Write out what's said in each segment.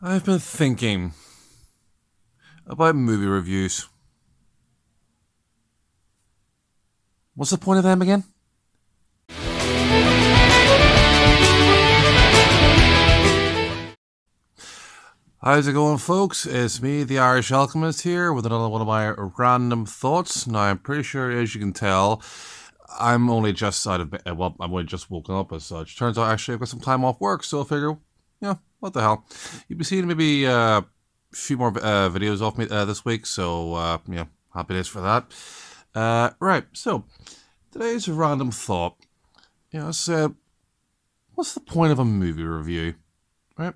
I've been thinking about movie reviews. What's the point of them again? How's it going, folks? It's me, the Irish Alchemist, here with another one of my random thoughts. Now, I'm pretty sure, as you can tell, I'm only just out of bed. Well, I'm only just woken up as such. Turns out, actually, I've got some time off work, so I figure, what the hell? You'll be seeing maybe a few more videos off me this week, so, happy days for that. Right, so today's random thought. So what's the point of a movie review, right?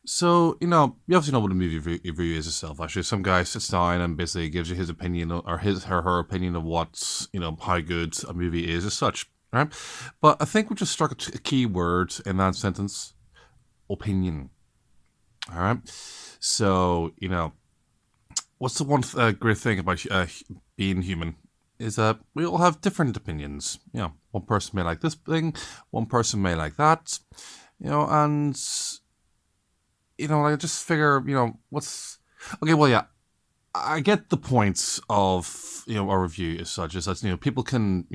So, you obviously know what a movie review is itself. Actually, some guy sits down and basically gives you his opinion or his or her opinion of what's, how good a movie is as such, right? But I think we just struck a key word in that sentence: opinion. All right. So, what's the one great thing about being human is that we all have different opinions. One person may like this thing, one person may like that, and I just figure, what's okay. Well, yeah, I get the points of a review as such as that people can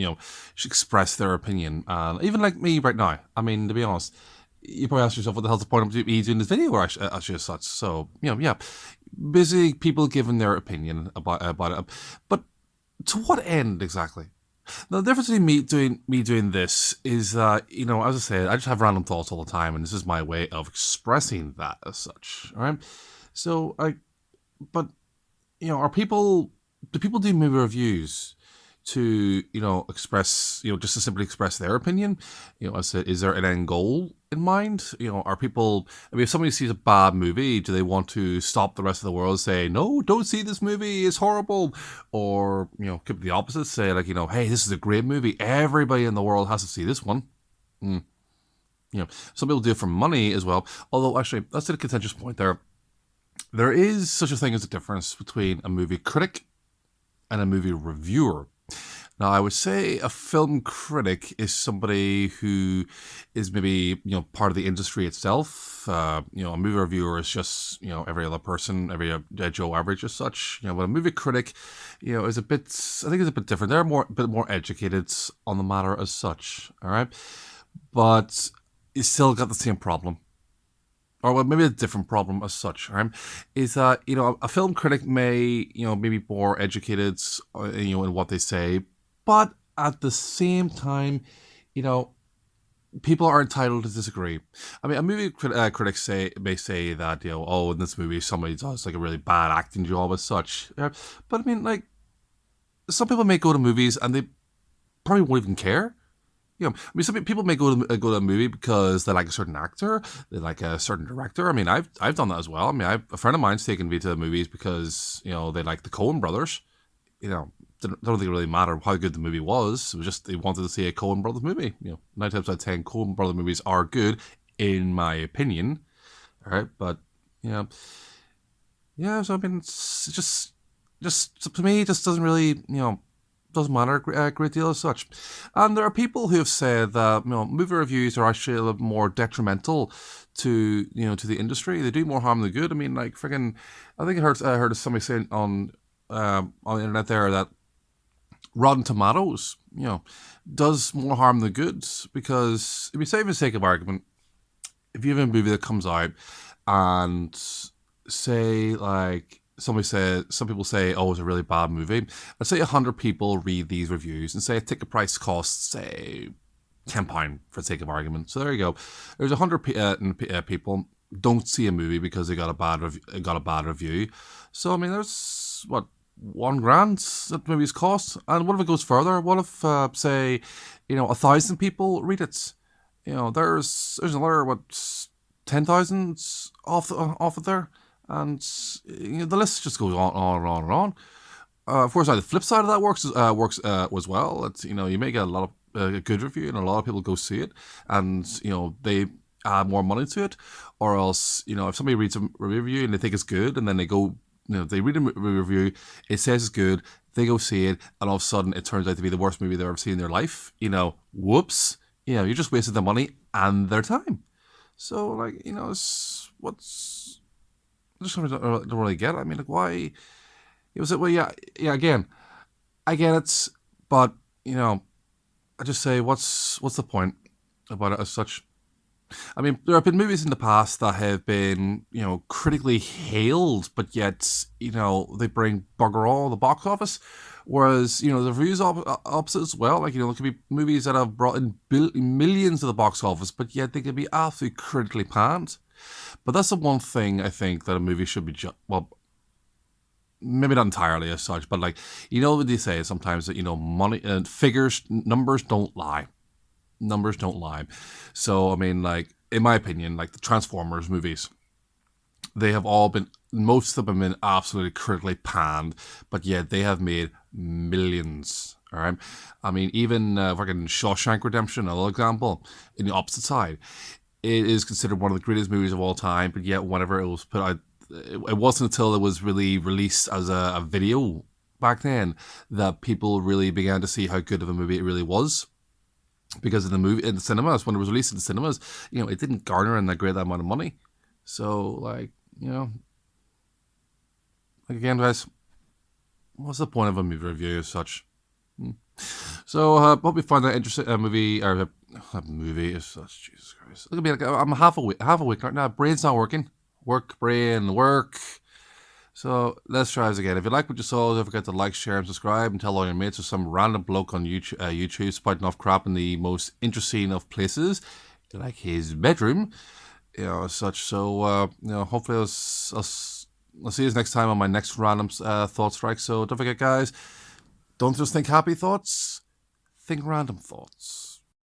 express their opinion, and even like me right now. I mean, to be honest, you probably ask yourself, what the hell's the point of me doing this video, or actually as such. So yeah, busy people giving their opinion about it, but to what end exactly? Now, the difference between me doing this is that as I said, I just have random thoughts all the time, and this is my way of expressing that as such. All right. So but are people do people do movie reviews to express just to simply express their opinion? I said, is there an end goal in mind? Are people? I mean, if somebody sees a bad movie, do they want to stop the rest of the world, say, no, don't see this movie, it's horrible? Or could be the opposite, say like, hey, this is a great movie, everybody in the world has to see this one. mm. Some people do it for money as well, although actually that's a contentious point there. There is such a thing as a difference between a movie critic and a movie reviewer. Now, I would say a film critic is somebody who is maybe part of the industry itself. A movie reviewer is just every other person, every Joe average as such. But a movie critic, is a bit. I think it's a bit different. They're a bit more educated on the matter as such. All right, but you still got the same problem, or well, maybe a different problem as such, right? Is that a film critic may maybe more educated, in what they say, but at the same time, you know, people are entitled to disagree. I mean, a movie critic may say that oh, in this movie somebody does like a really bad acting job as such, but I mean, like, some people may go to movies and they probably won't even care. I mean, some people may go to a movie because they like a certain actor, they like a certain director. I mean, I've done that as well. I mean, a friend of mine's taken me to the movies because they like the Coen brothers. Don't think it really mattered how good the movie was. It was just they wanted to see a Coen brothers movie. 9 times out of 10, Coen brothers movies are good, in my opinion. All right, but yeah. So I mean, it's just to me, it just doesn't really doesn't matter a great deal as such. And there are people who have said that movie reviews are actually a little more detrimental to to the industry. They do more harm than good. I mean, like friggin', I think I heard somebody saying on the internet there that Rotten Tomatoes does more harm than good, because if you say, for the sake of argument, if you have a movie that comes out and say, like, some people say, oh, it's a really bad movie. Let's say 100 people read these reviews and say a ticket price costs, say, £10 for the sake of argument. So there you go. There's 100 people don't see a movie because they got a bad review. So I mean, there's what, 1 grand that movies cost. And what if it goes further? What if say 1,000 people read it? There's another, what, 10,000 off of there, and the list just goes on and on and on. Of course, the flip side of that works as well. It's you may get a lot of a good review and a lot of people go see it, and they add more money to it. Or else if somebody reads a review and they think it's good, and then they go they read a review, it says it's good, they go see it, and all of a sudden it turns out to be the worst movie they've ever seen in their life. Whoops. You just wasted their money and their time. So, like, what's just something I don't really get. I mean, like, why? It was well, yeah, yeah. Again, I get it, but you know, I just say, what's the point about it as such? I mean, there have been movies in the past that have been, critically hailed, but yet, they bring bugger all the box office. Whereas, the reviews opposite as well. Like, there could be movies that have brought in millions to the box office, but yet they could be absolutely critically panned. But that's the one thing I think that a movie should be, well, maybe not entirely as such, but like, what they say sometimes that, money and figures, numbers don't lie. Numbers don't lie. So, I mean, like, in my opinion, like the Transformers movies, they have all been, most of them have been absolutely critically panned, but yet they have made millions. All right. I mean, even fucking Shawshank Redemption, another example, in the opposite side, it is considered one of the greatest movies of all time, but yet whenever it was put out, it wasn't until it was really released as a video back then that people really began to see how good of a movie it really was. Because in the cinemas, when it was released in the cinemas, it didn't garner in that great amount of money. So, like, like again, guys, what's the point of a movie review as such? So, hope you find that interesting. Movie or a movie is such, Jesus Christ. Look at me, like, I'm half a week right now. Brain's not working. Work, brain, work. So let's try this again. If you like what you saw, don't forget to like, share, and subscribe, and tell all your mates or some random bloke on YouTube spouting off crap in the most interesting of places, like his bedroom, as such. So hopefully I'll see you next time on my next random thought strike. So don't forget, guys, don't just think happy thoughts, think random thoughts.